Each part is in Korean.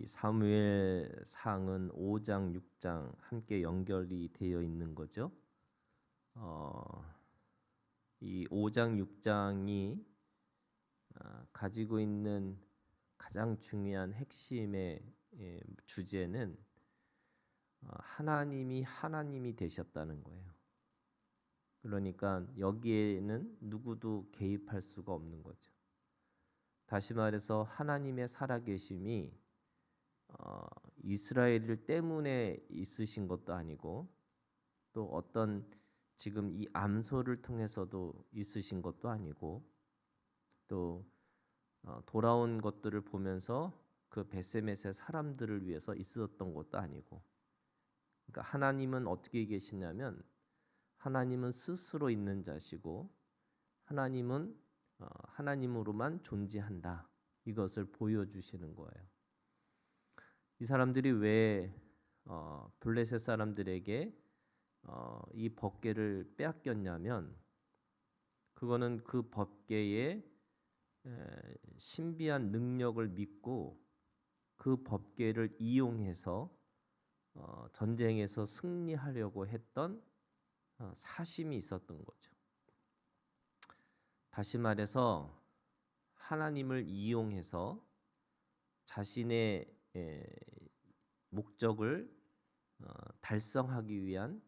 이 사무엘상은 5장, 6장 함께 연결이 되어 있는 거죠. 이 5장, 6장이 가지고 있는 가장 중요한 핵심의 주제는 하나님이 되셨다는 거예요. 그러니까 여기에는 누구도 개입할 수가 없는 거죠. 다시 말해서 하나님의 살아계심이 이스라엘 때문에 있으신 것도 아니고 또 어떤 지금 이 암소를 통해서도 있으신 것도 아니고 또 돌아온 것들을 보면서 그 벳세메스의 사람들을 위해서 있었던 것도 아니고, 그러니까 하나님은 어떻게 계시냐면 하나님은 스스로 있는 자시고 하나님은 하나님으로만 존재한다, 이것을 보여주시는 거예요. 이 사람들이 왜 블레셋 사람들에게 이 법궤를 빼앗겼냐면 그거는 그 법궤의 신비한 능력을 믿고 그 법궤를 이용해서 전쟁에서 승리하려고 했던 사심이 있었던 거죠. 다시 말해서 하나님을 이용해서 자신의 목적을 달성하기 위한,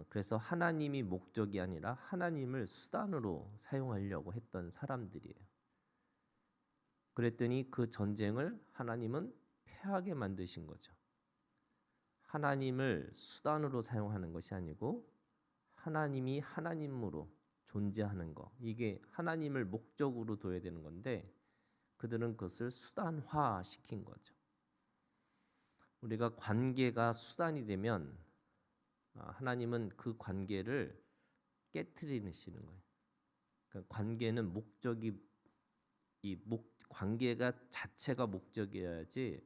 그래서 하나님이 목적이 아니라 하나님을 수단으로 사용하려고 했던 사람들이에요. 그랬더니 그 전쟁을 하나님은 패하게 만드신 거죠. 하나님을 수단으로 사용하는 것이 아니고 하나님이 하나님으로 존재하는 것, 이게 하나님을 목적으로 둬야 되는 건데 그들은 그것을 수단화시킨 거죠. 우리가 관계가 수단이 되면 하나님은 그 관계를 깨트리시는 거예요. 그러니까 관계는 관계가 자체가 목적이어야지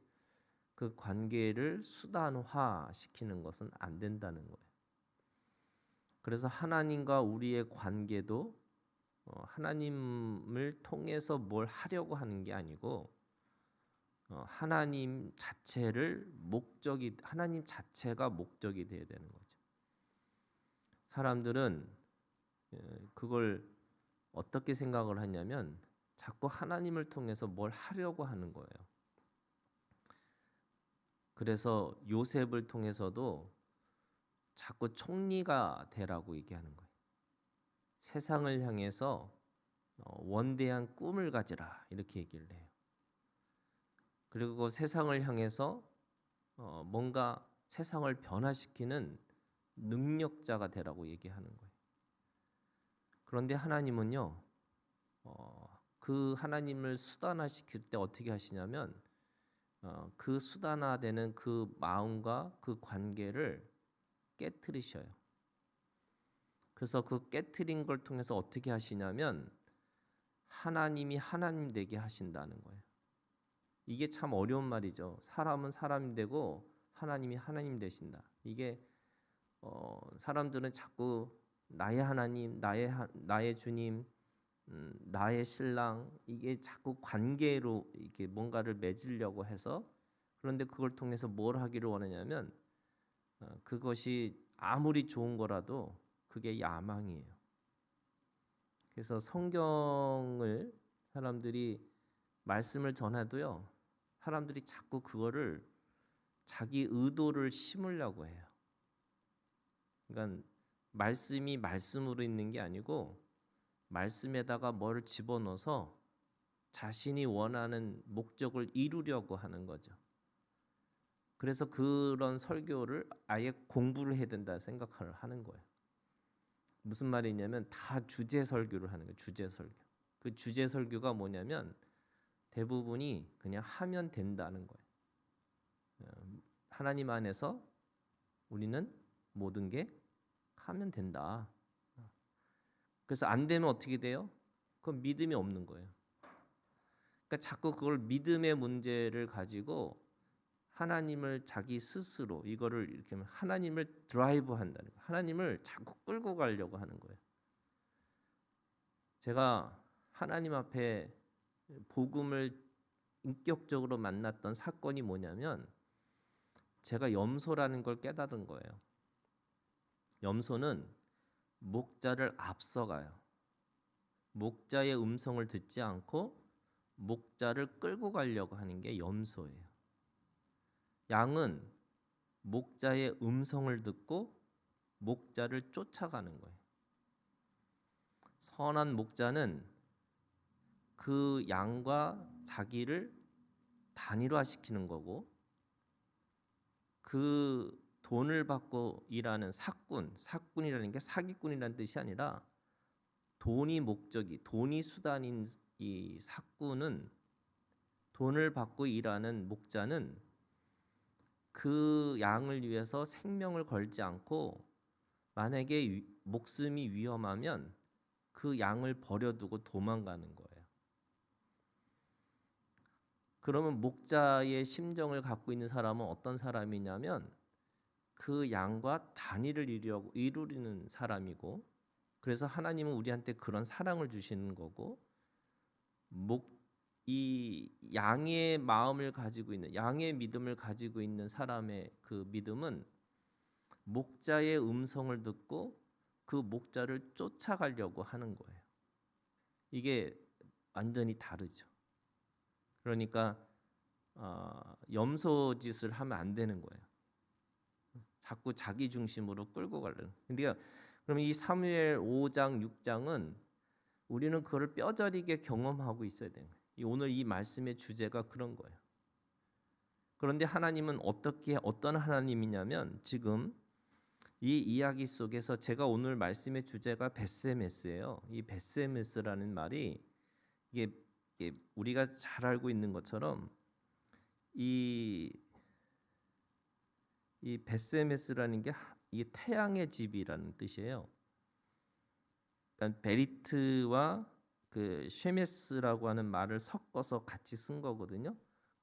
그 관계를 수단화시키는 것은 안 된다는 거예요. 그래서 하나님과 우리의 관계도 하나님을 통해서 뭘 하려고 하는 게 아니고 하나님 자체가 목적이 되어야 되는 거죠. 사람들은 그걸 어떻게 생각을 하냐면 자꾸 하나님을 통해서 뭘 하려고 하는 거예요. 그래서 요셉을 통해서도 자꾸 총리가 되라고 얘기하는 거예요. 세상을 향해서 원대한 꿈을 가지라, 이렇게 얘기를 해요. 그리고 세상을 향해서 뭔가 세상을 변화시키는 능력자가 되라고 얘기하는 거예요. 그런데 하나님은요, 그 하나님을 수단화시킬 때 어떻게 하시냐면 그 수단화되는 그 마음과 그 관계를 깨트리셔요. 그래서 그 깨트린 걸 통해서 어떻게 하시냐면 하나님이 하나님 되게 하신다는 거예요. 이게 참 어려운 말이죠. 사람은 사람이 되고 하나님이 하나님 되신다. 이게 사람들은 자꾸 나의 하나님, 나의 주님, 나의 신랑, 이게 자꾸 관계로 이렇게 뭔가를 맺으려고 해서, 그런데 그걸 통해서 뭘 하기를 원하냐면 그것이 아무리 좋은 거라도 그게 야망이에요. 그래서 성경을 사람들이 말씀을 전해도요, 사람들이 자꾸 그거를 자기 의도를 심으려고 해요. 그러니까 말씀이 말씀으로 있는 게 아니고 말씀에다가 뭐를 집어넣어서 자신이 원하는 목적을 이루려고 하는 거죠. 그래서 그런 설교를 아예 공부를 해야 된다 생각을 하는 거예요. 무슨 말이냐면 다 주제 설교를 하는 거예요. 주제 설교. 그 주제 설교가 뭐냐면 대부분이 그냥 하면 된다는 거예요. 하나님 안에서 우리는 모든 게 하면 된다. 그래서 안 되면 어떻게 돼요? 그건 믿음이 없는 거예요. 그러니까 자꾸 그걸 믿음의 문제를 가지고 하나님을 자기 스스로 이거를 이렇게 하나님을 드라이브 한다는 거예요. 하나님을 자꾸 끌고 가려고 하는 거예요. 제가 하나님 앞에 복음을 인격적으로 만났던 사건이 뭐냐면 제가 염소라는 걸 깨달은 거예요. 염소는 목자를 앞서가요. 목자의 음성을 듣지 않고 목자를 끌고 가려고 하는 게 염소예요. 양은 목자의 음성을 듣고 목자를 쫓아가는 거예요. 선한 목자는 그 양과 자기를 단일화시키는 거고, 그 돈을 받고 일하는 사꾼이라는 게 사기꾼이라는 뜻이 아니라 돈이 목적이, 돈이 수단인 이 사꾼은, 돈을 받고 일하는 목자는 그 양을 위해서 생명을 걸지 않고 만약에 목숨이 위험하면 그 양을 버려두고 도망가는 거예요. 그러면 목자의 심정을 갖고 있는 사람은 어떤 사람이냐면 그 양과 단일을 이루는 사람이고, 그래서 하나님은 우리한테 그런 사랑을 주시는 거고, 이 양의 마음을 가지고 있는, 양의 믿음을 가지고 있는 사람의 그 믿음은 목자의 음성을 듣고 그 목자를 쫓아가려고 하는 거예요. 이게 완전히 다르죠. 그러니까 염소 짓을 하면 안 되는 거예요. 자꾸 자기 중심으로 끌고 가려는. 근데 그러면 이 사무엘 5장 6장은 우리는 그걸 뼈저리게 경험하고 있어야 되는 거예요. 오늘 이 말씀의 주제가 그런 거예요. 그런데 하나님은 어떤 하나님이냐면, 지금 이 이야기 속에서 제가 오늘 말씀의 주제가 베스메스예요. 이 베스메스라는 말이 이게 우리가 잘 알고 있는 것처럼 이 베스메스라는 게 이게 태양의 집이라는 뜻이에요. 그러니까 베리트와 그 쉐메스라고 하는 말을 섞어서 같이 쓴 거거든요.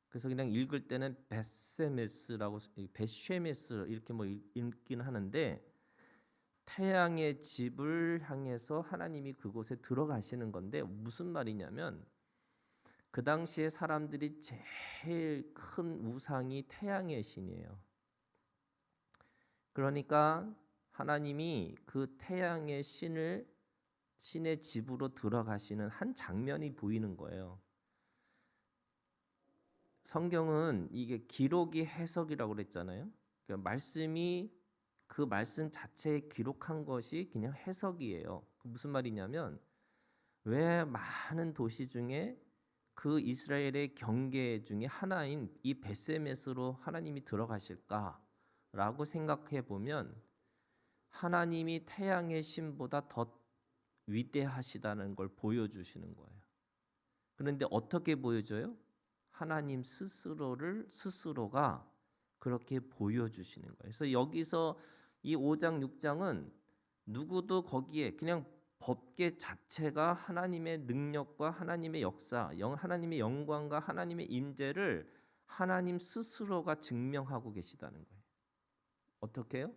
그래서 그냥 읽을 때는 베세메스라고 베쉐메스 이렇게 뭐 읽긴 하는데, 태양의 집을 향해서 하나님이 그곳에 들어가시는 건데, 무슨 말이냐면 그 당시에 사람들이 제일 큰 우상이 태양의 신이에요. 그러니까 하나님이 그 태양의 신의 집으로 들어가시는 한 장면이 보이는 거예요. 성경은 이게 기록이 해석이라고 그랬잖아요. 그러니까 그 말씀 자체에 기록한 것이 그냥 해석이에요. 무슨 말이냐면, 왜 많은 도시 중에 그 이스라엘의 경계 중에 하나인 이 베세메스로 하나님이 들어가실까라고 생각해 보면, 하나님이 태양의 신보다 더 위대하시다는 걸 보여주시는 거예요. 그런데 어떻게 보여줘요? 하나님 스스로가 그렇게 보여주시는 거예요. 그래서 여기서 이 5장 6장은 누구도 거기에 그냥 법계 자체가 하나님의 능력과 하나님의 역사, 하나님의 영광과 하나님의 임재를 하나님 스스로가 증명하고 계시다는 거예요. 어떻게 해요?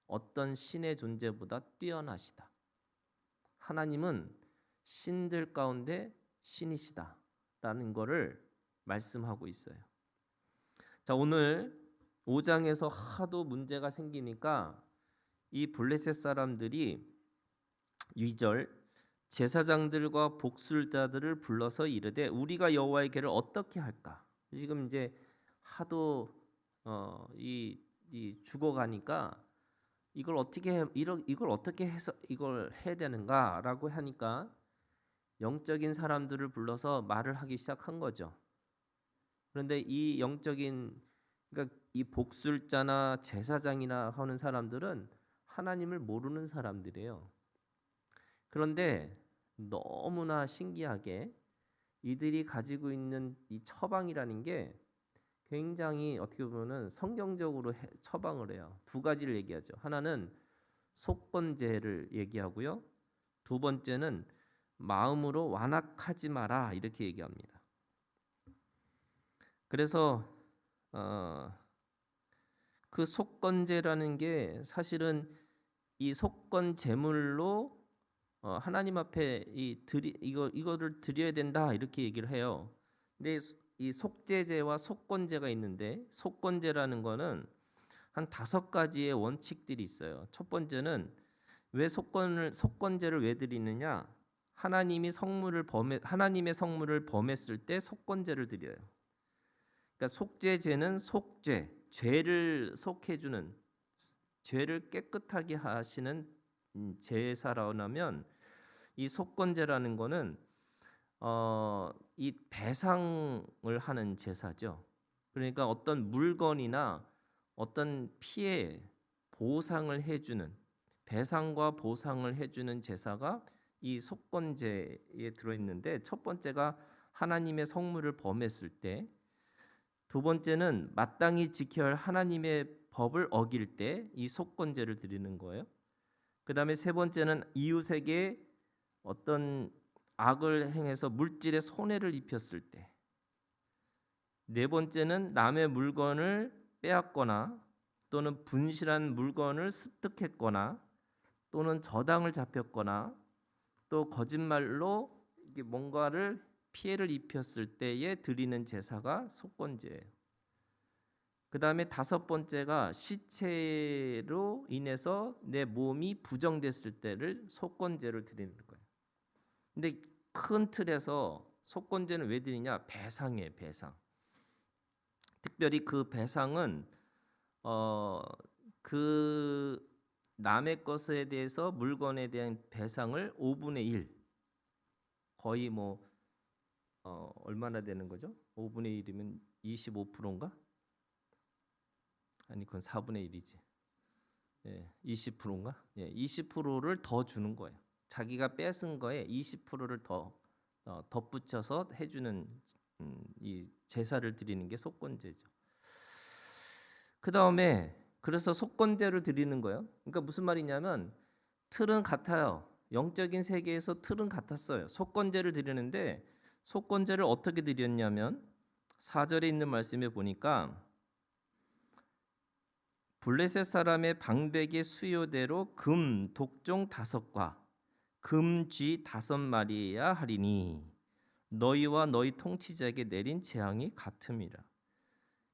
어떤 신의 존재보다 뛰어나시다. 하나님은 신들 가운데 신이시다라는 것을 말씀하고 있어요. 자, 오늘 5장에서 하도 문제가 생기니까 이 블레셋 사람들이 2절 제사장들과 복술자들을 불러서 이르되 우리가 여호와의 괴를 어떻게 할까? 지금 이제 하도 이 죽어가니까 이걸 어떻게 해서 이걸 해야 되는가라고 하니까 영적인 사람들을 불러서 말을 하기 시작한 거죠. 그런데 이 그러니까 이 복술자나 제사장이나 하는 사람들은 하나님을 모르는 사람들이에요. 그런데 너무나 신기하게 이들이 가지고 있는 이 처방이라는 게 굉장히 어떻게 보면은 성경적으로 처방을 해요. 두 가지를 얘기하죠. 하나는 속건제를 얘기하고요. 두 번째는 마음으로 완악하지 마라 이렇게 얘기합니다. 그래서 그 속건제라는 게 사실은 이 속건 제물로 하나님 앞에 이거를 드려야 된다 이렇게 얘기를 해요. 근데 이 속죄제와 속건제가 있는데, 속건제라는 거는 한 5가지의 원칙들이 있어요. 첫 번째는 왜 속건제를 왜 드리느냐? 하나님의 성물을 범했을 때 속건제를 드려요. 그러니까 속죄제는 죄를 속해주는, 죄를 깨끗하게 하시는 제사라면, 이 속건제라는 거는 이 배상을 하는 제사죠. 그러니까 어떤 물건이나 어떤 피해 보상을 해주는, 배상과 보상을 해주는 제사가 이 속건제에 들어있는데, 첫 번째가 하나님의 성물을 범했을 때, 두 번째는 마땅히 지켜야 할 하나님의 법을 어길 때 이 속건제를 드리는 거예요. 그 다음에 세 번째는 이웃에게 어떤 악을 행해서 물질에 손해를 입혔을 때, 네 번째는 남의 물건을 빼앗거나 또는 분실한 물건을 습득했거나 또는 저당을 잡혔거나 또 거짓말로 이게 뭔가를 피해를 입혔을 때에 드리는 제사가 속건제예요. 그 다음에 5번째가 시체로 인해서 내 몸이 부정됐을 때를 속건제를 드리는 거예요. 근데 큰 틀에서 속건제는 왜 드리냐? 배상이에요, 배상. 특별히 그 배상은 그 남의 것에 대해서 물건에 대한 배상을 5분의 1, 거의 뭐 얼마나 되는 거죠? 5분의 1이면 25%인가? 아니 그건 4분의 1이지. 20%인가? 20%를 더 주는 거예요. 자기가 뺏은 거에 20%를 더 덧붙여서 해주는 이 제사를 드리는 게 속건제죠. 그 다음에 그래서 속건제를 드리는 거예요. 그러니까 무슨 말이냐면 틀은 같아요. 영적인 세계에서 틀은 같았어요. 속건제를 드리는데 속건제를 어떻게 드렸냐면 4절에 있는 말씀에 보니까 블레셋 사람의 방백의 수요대로 금 독종 5과 금쥐 5마리야 하리니 너희와 너희 통치자에게 내린 재앙이 같음이라.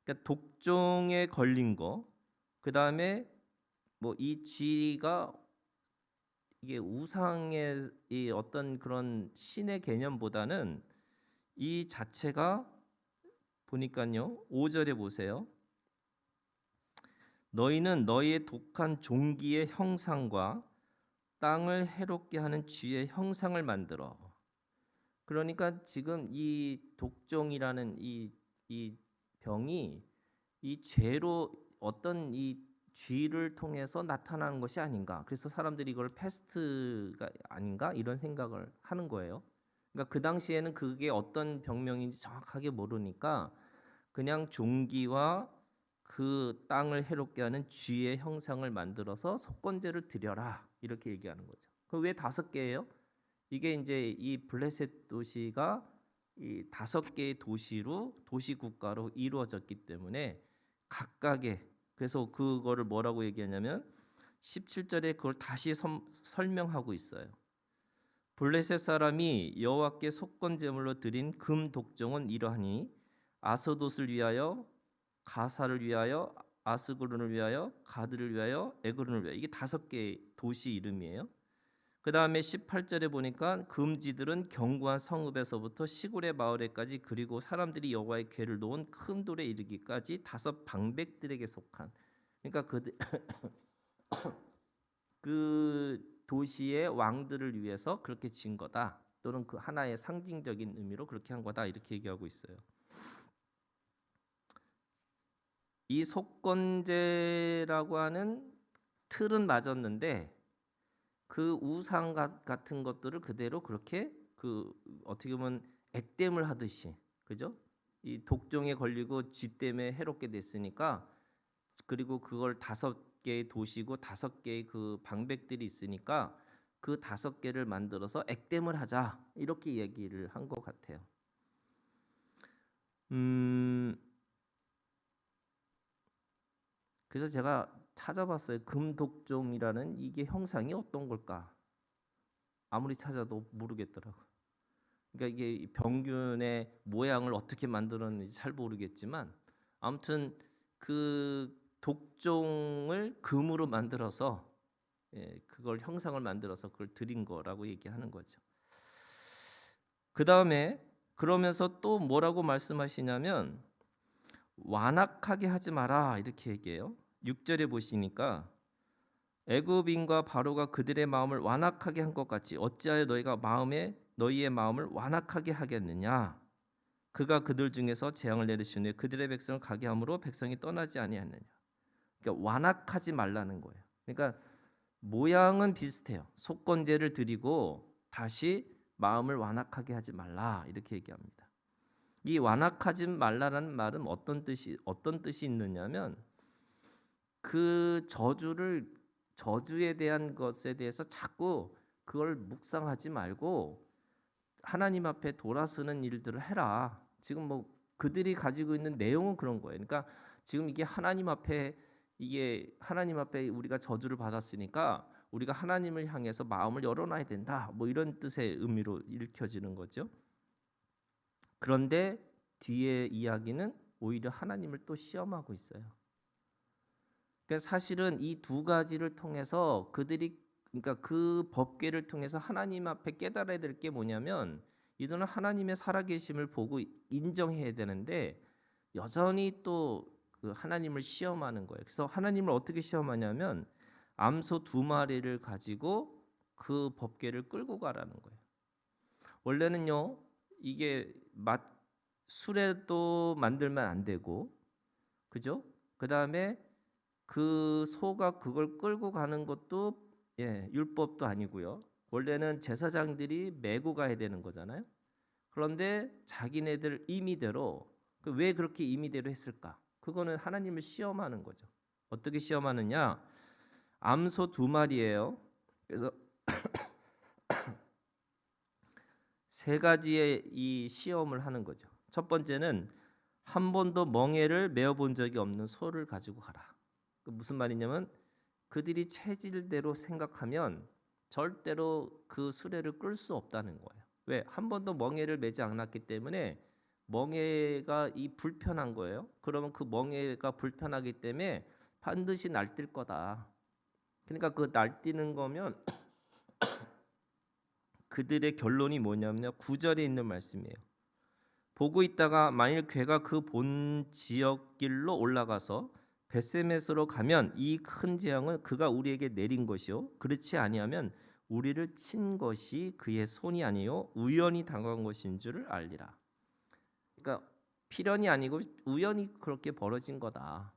그러니까 독종에 걸린 거, 그 다음에 뭐 이 쥐가 이게 우상의 이 어떤 그런 신의 개념보다는 이 자체가 보니까요 5절에 보세요. 너희는 너희의 독한 종기의 형상과 땅을 해롭게 하는 쥐의 형상을 만들어. 그러니까 지금 이 독종이라는 이 병이 이 죄로 어떤 이 쥐를 통해서 나타나는 것이 아닌가. 그래서 사람들이 이걸 패스트가 아닌가 이런 생각을 하는 거예요. 그러니까 그 당시에는 그게 어떤 병명인지 정확하게 모르니까 그냥 종기와 그 땅을 해롭게 하는 쥐의 형상을 만들어서 속건제를 드려라 이렇게 얘기하는 거죠. 그 왜 5개예요? 이게 이제 이 블레셋 도시가 이 5개의 도시로 도시 국가로 이루어졌기 때문에 각각의, 그래서 그거를 뭐라고 얘기하냐면 17절에 그걸 다시 설명하고 있어요. 블레셋 사람이 여호와께 속건제물로 드린 금 독종은 이러하니 아스돗을 위하여, 가사를 위하여, 아스그론을 위하여, 가드를 위하여, 에그론을 위하여. 이게 5개의 도시 이름이에요. 그 다음에 18절에 보니까 금지들은 견고한 성읍에서부터 시골의 마을에까지, 그리고 사람들이 여호와의 궤를 놓은 큰 돌에 이르기까지 5 방백들에게 속한, 그러니까 그 도시의 왕들을 위해서 그렇게 지은 거다, 또는 그 하나의 상징적인 의미로 그렇게 한 거다 이렇게 얘기하고 있어요. 이 속건제라고 하는 틀은 맞았는데 그 우상 같은 것들을 그대로 그렇게 그 어떻게 보면 액땜을 하듯이, 그죠? 이 독종에 걸리고 쥐 때문에 해롭게 됐으니까, 그리고 그걸 5개의 도시고 5개의 그 방백들이 있으니까 그 5개를 만들어서 액땜을 하자 이렇게 얘기를 한 것 같아요. 그래서 제가 찾아봤어요. 금독종이라는 이게 형상이 어떤 걸까? 아무리 찾아도 모르겠더라고. 그러니까 이게 이 병균의 모양을 어떻게 만들었는지 잘 모르겠지만 아무튼 그 독종을 금으로 만들어서 그걸 형상을 만들어서 그걸 드린 거라고 얘기하는 거죠. 그 다음에 그러면서 또 뭐라고 말씀하시냐면 완악하게 하지 마라 이렇게 얘기해요. 6절에 보시니까 애굽인과 바로가 그들의 마음을 완악하게 한 것 같이 어찌하여 너희의 마음을 완악하게 하겠느냐. 그가 그들 중에서 재앙을 내리신 후에 그들의 백성을 가게 함으로 백성이 떠나지 아니하느냐. 그러니까 완악하지 말라는 거예요. 그러니까 모양은 비슷해요. 속건제를 드리고 다시 마음을 완악하게 하지 말라 이렇게 얘기합니다. 이 완악하지 말라라는 말은 어떤 뜻이 있느냐면 그 저주에 대한 것에 대해서 자꾸 그걸 묵상하지 말고 하나님 앞에 돌아서는 일들을 해라. 지금 뭐 그들이 가지고 있는 내용은 그런 거예요. 그러니까 지금 이게 하나님 앞에 우리가 저주를 받았으니까 우리가 하나님을 향해서 마음을 열어놔야 된다. 뭐 이런 뜻의 의미로 읽혀지는 거죠. 그런데 뒤에 이야기는 오히려 하나님을 또 시험하고 있어요. 그러니까 사실은 이 두 가지를 통해서 그러니까 그 법궤를 통해서 하나님 앞에 깨달아야 될 게 뭐냐면 이들은 하나님의 살아계심을 보고 인정해야 되는데 여전히 또 그 하나님을 시험하는 거예요. 그래서 하나님을 어떻게 시험하냐면 암소 2마리를 가지고 그 법궤를 끌고 가라는 거예요. 원래는요 이게 수레도 만들면 안 되고, 그죠? 그 다음에 그 소가 그걸 끌고 가는 것도 율법도 아니고요. 원래는 제사장들이 메고 가야 되는 거잖아요. 그런데 자기네들 임의대로 왜 그렇게 임의대로 했을까? 그거는 하나님을 시험하는 거죠. 어떻게 시험하느냐? 암소 2마리예요. 그래서 세 가지의 이 시험을 하는 거죠. 첫 번째는 한 번도 멍에를 메어 본 적이 없는 소를 가지고 가라. 무슨 말이냐면 그들이 체질대로 생각하면 절대로 그 수레를 끌 수 없다는 거예요. 왜? 한 번도 멍에를 매지 않았기 때문에 멍에가 불편한 거예요. 그러면 그 멍에가 불편하기 때문에 반드시 날뛸 거다. 그러니까 그 날뛰는 거면 그들의 결론이 뭐냐면요. 9절에 있는 말씀이에요. 보고 있다가 만일 괴가 그 본 지역 길로 올라가서 벳세메스로 가면 이 큰 재앙은 그가 우리에게 내린 것이요 그렇지 아니하면 우리를 친 것이 그의 손이 아니요 우연히 당한 것인 줄을 알리라. 그러니까 필연이 아니고 우연히 그렇게 벌어진 거다.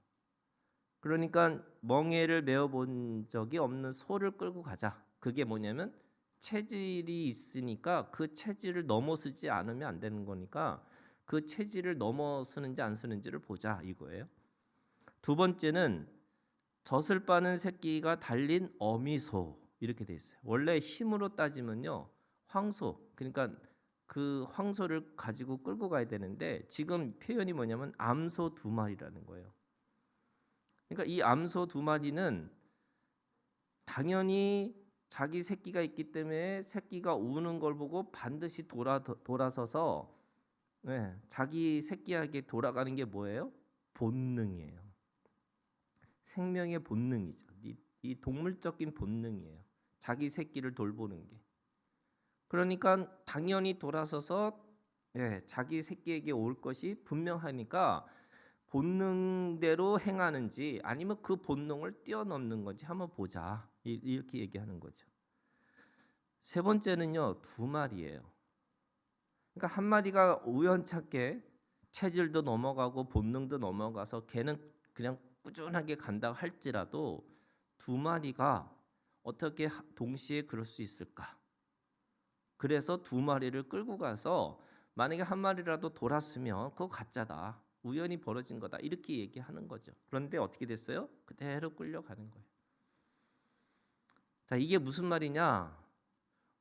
그러니까 멍에를 메어 본 적이 없는 소를 끌고 가자. 그게 뭐냐면 체질이 있으니까 그 체질을 넘어서지 않으면 안 되는 거니까 그 체질을 넘어서는지 안 서는지를 보자 이거예요. 두 번째는 젖을 빠는 새끼가 달린 어미소 이렇게 돼 있어요. 원래 힘으로 따지면요 황소, 그러니까 그 황소를 가지고 끌고 가야 되는데 지금 표현이 뭐냐면 암소 2마리라는 거예요. 그러니까 이 암소 2마리는 당연히 자기 새끼가 있기 때문에 새끼가 우는 걸 보고 반드시 돌아서서 자기 새끼에게 돌아가는 게 뭐예요? 본능이에요. 생명의 본능이죠. 이 동물적인 본능이에요. 자기 새끼를 돌보는 게. 그러니까 당연히 돌아서서 자기 새끼에게 올 것이 분명하니까 본능대로 행하는지 아니면 그 본능을 뛰어넘는 건지 한번 보자. 이렇게 얘기하는 거죠. 세 번째는요 2마리예요. 그러니까 한 마리가 우연찮게 체질도 넘어가고 본능도 넘어가서 걔는 그냥 꾸준하게 간다 할지라도 2마리가 어떻게 동시에 그럴 수 있을까? 그래서 2마리를 끌고 가서 만약에 한 마리라도 돌았으면 그거 가짜다. 우연히 벌어진 거다. 이렇게 얘기하는 거죠. 그런데 어떻게 됐어요? 그대로 끌려가는 거예요. 자, 이게 무슨 말이냐?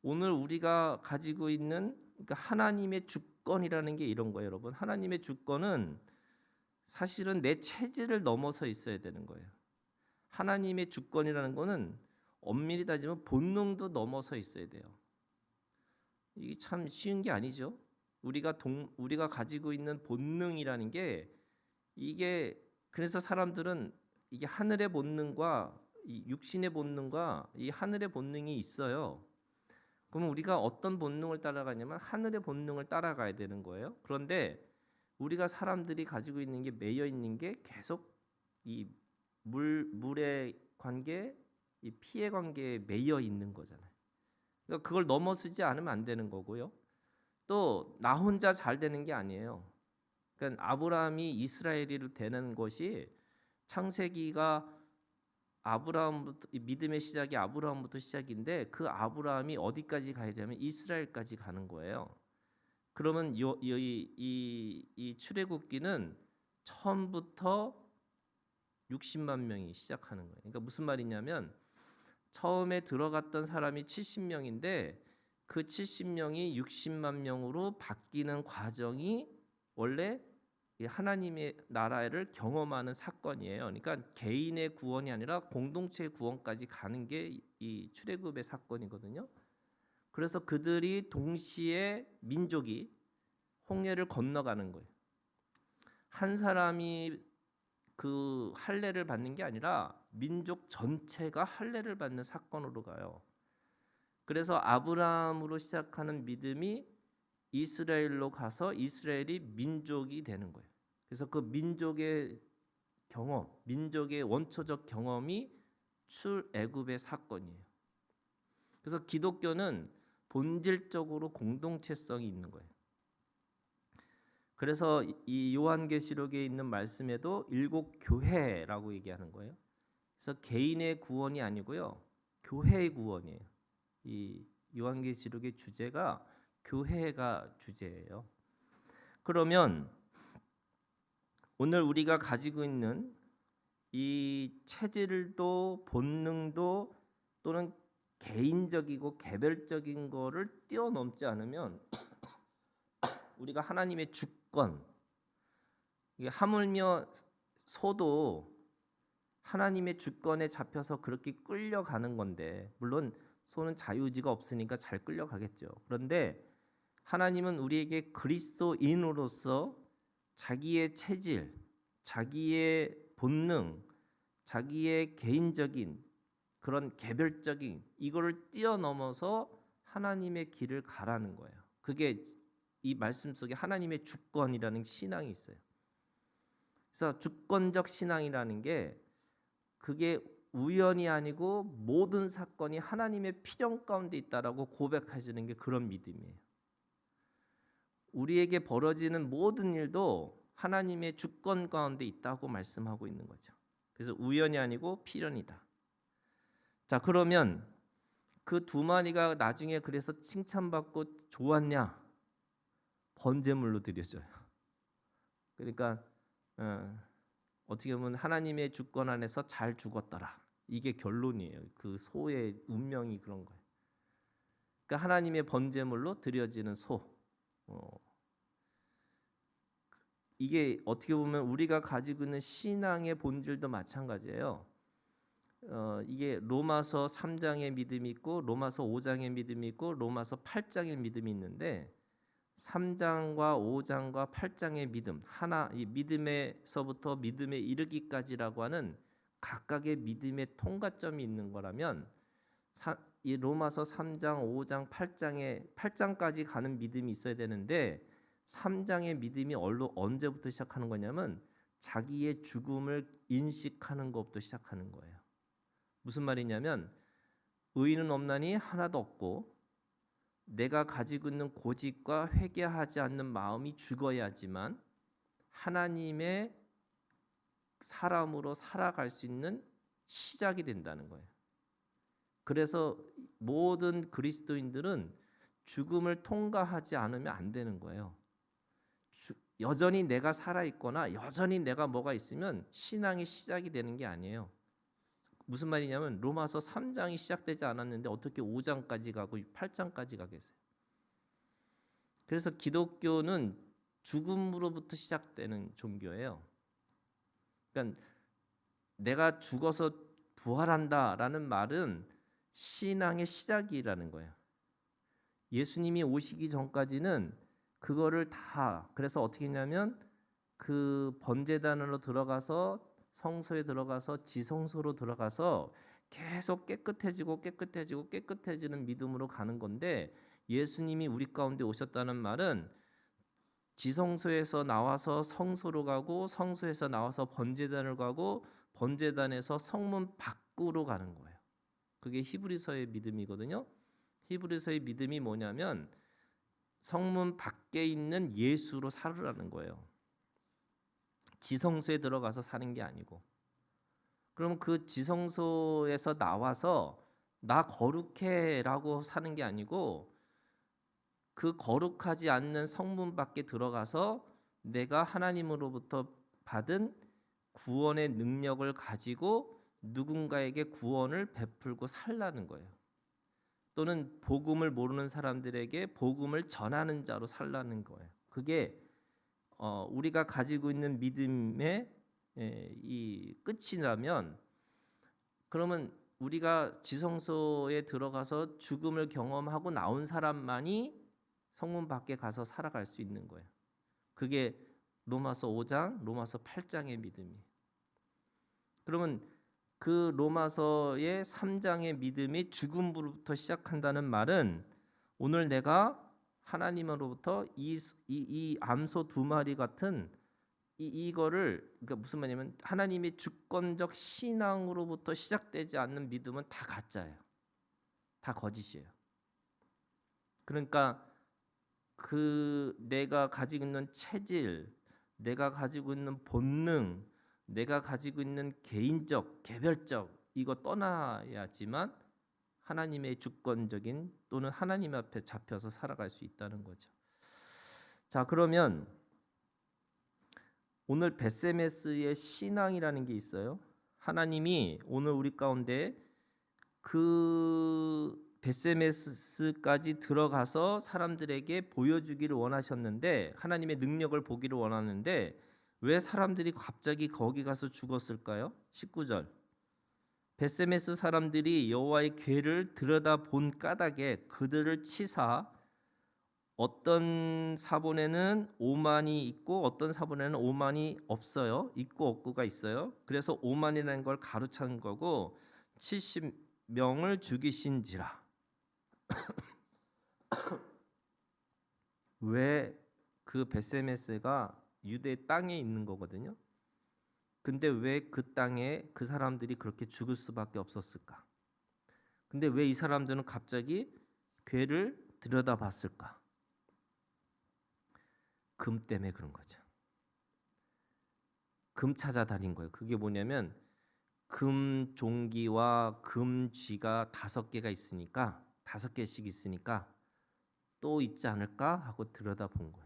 오늘 우리가 가지고 있는 그러니까 하나님의 주권이라는 게 이런 거예요, 여러분. 하나님의 주권은 사실은 내 체질을 넘어서 있어야 되는 거예요. 하나님의 주권이라는 거는 엄밀히 따지면 본능도 넘어서 있어야 돼요. 이게 참 쉬운 게 아니죠. 우리가 가지고 있는 본능이라는 게 이게 그래서 사람들은 이게 하늘의 본능과 이 육신의 본능과 이 하늘의 본능이 있어요. 그러면 우리가 어떤 본능을 따라가냐면 하늘의 본능을 따라가야 되는 거예요. 그런데 우리가 사람들이 가지고 있는 게 매여 있는 게 계속 이 물의 관계, 이 피의 관계에 매여 있는 거잖아요. 그러니까 그걸 넘어서지 않으면 안 되는 거고요. 또 나 혼자 잘 되는 게 아니에요. 그러니까 아브라함이 이스라엘이 되는 것이 창세기가 아브라함부터 믿음의 시작이 아브라함부터 시작인데 그 아브라함이 어디까지 가야 되냐면 이스라엘까지 가는 거예요. 그러면 이 출애굽기는 처음부터 60만 명이 시작하는 거예요. 그러니까 무슨 말이냐면 처음에 들어갔던 사람이 70명인데 그 70명이 60만 명으로 바뀌는 과정이 원래 하나님의 나라를 경험하는 사건이에요. 그러니까 개인의 구원이 아니라 공동체의 구원까지 가는 게 이 출애굽의 사건이거든요. 그래서 그들이 동시에 민족이 홍해를 건너가는 거예요. 한 사람이 그 할례를 받는 게 아니라 민족 전체가 할례를 받는 사건으로 가요. 그래서 아브라함으로 시작하는 믿음이 이스라엘로 가서 이스라엘이 민족이 되는 거예요. 그래서 그 민족의 경험, 민족의 원초적 경험이 출애굽의 사건이에요. 그래서 기독교는 본질적으로 공동체성이 있는 거예요. 그래서 이 요한계시록에 있는 말씀에도 일곱 교회라고 얘기하는 거예요. 그래서 개인의 구원이 아니고요, 교회의 구원이에요. 이 요한계시록의 주제가 교회가 주제예요. 그러면 오늘 우리가 가지고 있는 이 체질도 본능도 또는 개인적이고 개별적인 거를 뛰어넘지 않으면 우리가 하나님의 주권, 이게 하물며 소도 하나님의 주권에 잡혀서 그렇게 끌려가는 건데, 물론 소는 자유의지가 없으니까 잘 끌려가겠죠. 그런데 하나님은 우리에게 그리스도인으로서 자기의 체질, 자기의 본능, 자기의 개인적인 그런 개별적인 이거를 뛰어넘어서 하나님의 길을 가라는 거예요. 그게 이 말씀 속에 하나님의 주권이라는 신앙이 있어요. 그래서 주권적 신앙이라는 게 그게 우연이 아니고 모든 사건이 하나님의 필연 가운데 있다라고 고백하시는 게 그런 믿음이에요. 우리에게 벌어지는 모든 일도 하나님의 주권 가운데 있다고 말씀하고 있는 거죠. 그래서 우연이 아니고 필연이다. 자, 그러면 그 두 마리가 나중에 그래서 칭찬받고 좋았냐? 번제물로 드려져요. 그러니까 어떻게 보면 하나님의 주권 안에서 잘 죽었더라. 이게 결론이에요. 그 소의 운명이 그런 거예요. 그러니까 하나님의 번제물로 드려지는 소. 이게 어떻게 보면 우리가 가지고 있는 신앙의 본질도 마찬가지예요. 이게 로마서 3장의 믿음이 있고 로마서 5장의 믿음이 있고 로마서 8장의 믿음이 있는데 3장과 5장과 8장의 믿음 하나, 이 믿음에서부터 믿음에 이르기까지라고 하는 각각의 믿음의 통과점이 있는 거라면 이 로마서 3장, 5장, 8장까지 가는 믿음이 있어야 되는데 3장의 믿음이 언제부터 시작하는 거냐면 자기의 죽음을 인식하는 것부터 시작하는 거예요. 무슨 말이냐면 의인은 없나니 하나도 없고 내가 가지고 있는 고집과 회개하지 않는 마음이 죽어야지만 하나님의 사람으로 살아갈 수 있는 시작이 된다는 거예요. 그래서 모든 그리스도인들은 죽음을 통과하지 않으면 안 되는 거예요. 여전히 내가 살아있거나 여전히 내가 뭐가 있으면 신앙의 시작이 되는 게 아니에요. 무슨 말이냐면 로마서 3장이 시작되지 않았는데 어떻게 5장까지 가고 8장까지 가겠어요. 그래서 기독교는 죽음으로부터 시작되는 종교예요. 그러니까 내가 죽어서 부활한다라는 말은 신앙의 시작이라는 거예요. 예수님이 오시기 전까지는 그거를 다, 그래서 어떻게 했냐면 그 번제단으로 들어가서 성소에 들어가서 지성소로 들어가서 계속 깨끗해지는 믿음으로 가는 건데, 예수님이 우리 가운데 오셨다는 말은 지성소에서 나와서 성소로 가고 성소에서 나와서 번제단을 가고 번제단에서 성문 밖으로 가는 거예요. 그게 히브리서의 믿음이거든요. 히브리서의 믿음이 뭐냐면 성문 밖에 있는 예수로 살으라는 거예요. 지성소에 들어가서 사는 게 아니고. 그러면 그 지성소에서 나와서 나 거룩해라고 사는 게 아니고, 그 거룩하지 않는 성문 밖에 들어가서 내가 하나님으로부터 받은 구원의 능력을 가지고 누군가에게 구원을 베풀고 살라는 거예요. 또는 복음을 모르는 사람들에게 복음을 전하는 자로 살라는 거예요. 그게 우리가 가지고 있는 믿음의 이 끝이라면, 그러면 우리가 지성소에 들어가서 죽음을 경험하고 나온 사람만이 성문 밖에 가서 살아갈 수 있는 거예요. 그게 로마서 5장, 로마서 8장의 믿음이에요. 그러면 그 로마서의 3장의 믿음이 죽음으로부터 시작한다는 말은, 오늘 내가 하나님으로부터 이 암소 두 마리 같은 이거를, 그러니까 무슨 말이냐면 하나님의 주권적 신앙으로부터 시작되지 않는 믿음은 다 가짜예요. 다 거짓이에요. 그러니까 그 내가 가지고 있는 체질, 내가 가지고 있는 본능, 내가 가지고 있는 개인적, 개별적, 이거 떠나야지만 하나님의 주권적인 또는 하나님 앞에 잡혀서 살아갈 수 있다는 거죠. 자, 그러면 오늘 베세메스의 신앙이라는 게 있어요. 하나님이 오늘 우리 가운데 그 베세메스까지 들어가서 사람들에게 보여주기를 원하셨는데, 하나님의 능력을 보기를 원하는데, 왜 사람들이 갑자기 거기 가서 죽었을까요? 19절. 베세메스 사람들이 여호와의 궤를 들여다본 까닭에 그들을 치사, 어떤 사본에는 5만이 있고 어떤 사본에는 5만이 없어요. 있고 없고가 있어요. 그래서 5만이라는 걸 가로찬 거고, 70명을 죽이신지라. 왜 그 베세메스가 유대 땅에 있는 거거든요. 근데 왜 그 땅에 그 사람들이 그렇게 죽을 수밖에 없었을까? 근데 왜 이 사람들은 갑자기 궤를 들여다봤을까? 금 때문에 그런 거죠. 금 찾아다닌 거예요. 그게 뭐냐면 금 종기와 금 쥐가 5개가 있으니까, 5개씩 있으니까 또 있지 않을까 하고 들여다본 거예요.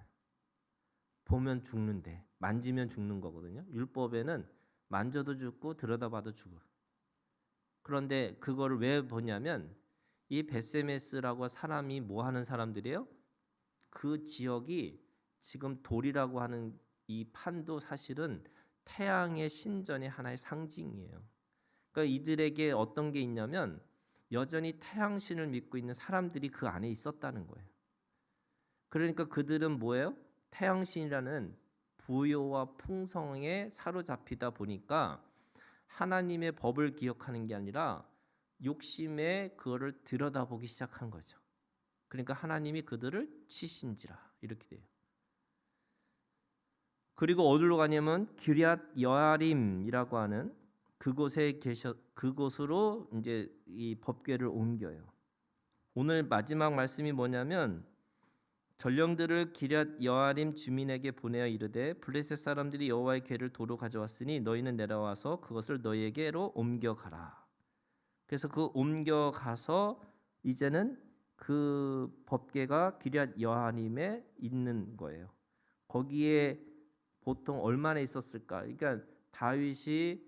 보면 죽는데, 만지면 죽는 거거든요. 율법에는 만져도 죽고 들여다봐도 죽어. 그런데 그거를 왜 보냐면, 이 베세메스라고 사람이 뭐 하는 사람들이에요? 그 지역이 지금 돌이라고 하는 이 판도 사실은 태양의 신전의 하나의 상징이에요. 그러니까 이들에게 어떤 게 있냐면, 여전히 태양신을 믿고 있는 사람들이 그 안에 있었다는 거예요. 그러니까 그들은 뭐예요? 태양신이라는 부요와 풍성에 사로잡히다 보니까 하나님의 법을 기억하는 게 아니라 욕심에 그거를 들여다보기 시작한 거죠. 그러니까 하나님이 그들을 치신지라 이렇게 돼요. 그리고 어디로 가냐면 기럇 여아림이라고 하는 그곳으로 이제 이 법궤를 옮겨요. 오늘 마지막 말씀이 뭐냐면, 전령들을 기럇 여아림 주민에게 보내어 이르되, 블레셋 사람들이 여호와의 궤를 도로 가져왔으니 너희는 내려와서 그것을 너희에게로 옮겨가라. 그래서 그 옮겨가서 이제는 그 법궤가 기럇 여아림에 있는 거예요. 거기에 보통 얼마나 있었을까? 그러니까 다윗이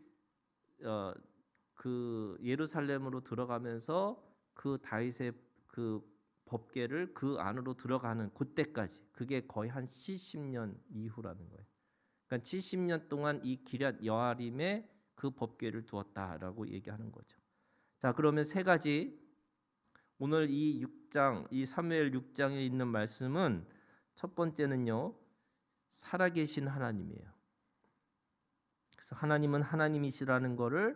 그 예루살렘으로 들어가면서 그 다윗의 그 법궤를 그 안으로 들어가는 그때까지, 그게 거의 한 70년 이후라는 거예요. 그러니까 70년 동안 이 기럇 여아림에 그 법궤를 두었다라고 얘기하는 거죠. 자, 그러면 세 가지 오늘 이 6장, 이 사무엘 6장에 있는 말씀은 첫 번째는요, 살아계신 하나님이에요. 그래서 하나님은 하나님이시라는 거를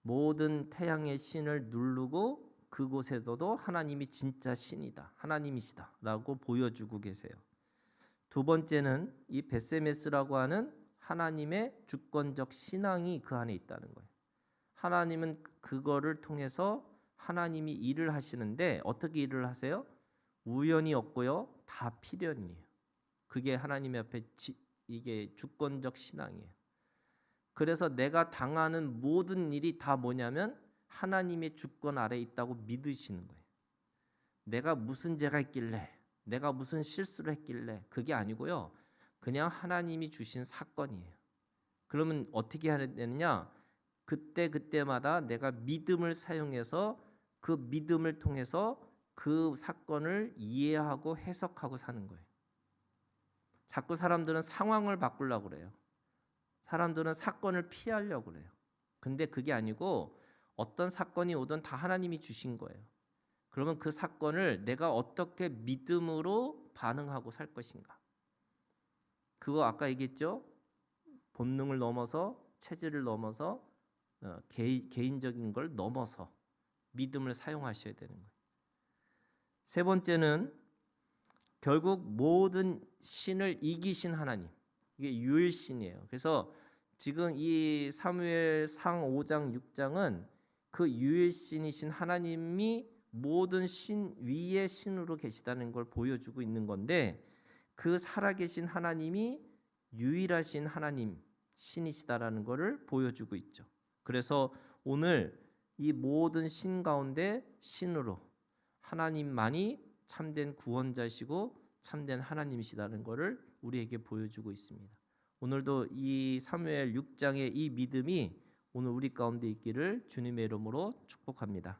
모든 태양의 신을 누르고 그곳에서도 하나님이 진짜 신이다, 하나님이시다라고 보여주고 계세요. 두 번째는 이 베세메스라고 하는 하나님의 주권적 신앙이 그 안에 있다는 거예요. 하나님은 그거를 통해서 하나님이 일을 하시는데 어떻게 일을 하세요? 우연이 없고요, 다 필연이에요. 그게 하나님 앞에 이게 주권적 신앙이에요. 그래서 내가 당하는 모든 일이 다 뭐냐면 하나님의 주권 아래에 있다고 믿으시는 거예요. 내가 무슨 죄가 있길래, 내가 무슨 실수를 했길래, 그게 아니고요, 그냥 하나님이 주신 사건이에요. 그러면 어떻게 해야 되느냐? 그때마다 내가 믿음을 사용해서 그 믿음을 통해서 그 사건을 이해하고 해석하고 사는 거예요. 자꾸 사람들은 상황을 바꾸려고 그래요. 사람들은 사건을 피하려고 그래요. 근데 그게 아니고 어떤 사건이 오든 다 하나님이 주신 거예요. 그러면 그 사건을 내가 어떻게 믿음으로 반응하고 살 것인가? 그거 아까 얘기했죠? 본능을 넘어서, 체질을 넘어서, 개인적인 걸 넘어서 믿음을 사용하셔야 되는 거예요. 세 번째는 결국 모든 신을 이기신 하나님, 이게 유일신이에요. 그래서 지금 이 사무엘상 5장 6장은 그 유일신이신 하나님이 모든 신 위의 신으로 계시다는 걸 보여주고 있는 건데, 그 살아계신 하나님이 유일하신 하나님 신이시다라는 것을 보여주고 있죠. 그래서 오늘 이 모든 신 가운데 신으로 하나님만이 참된 구원자시고 참된 하나님이시다는 것을 우리에게 보여주고 있습니다. 오늘도 이 사무엘 6장의 이 믿음이 오늘 우리 가운데 있기를 주님의 이름으로 축복합니다.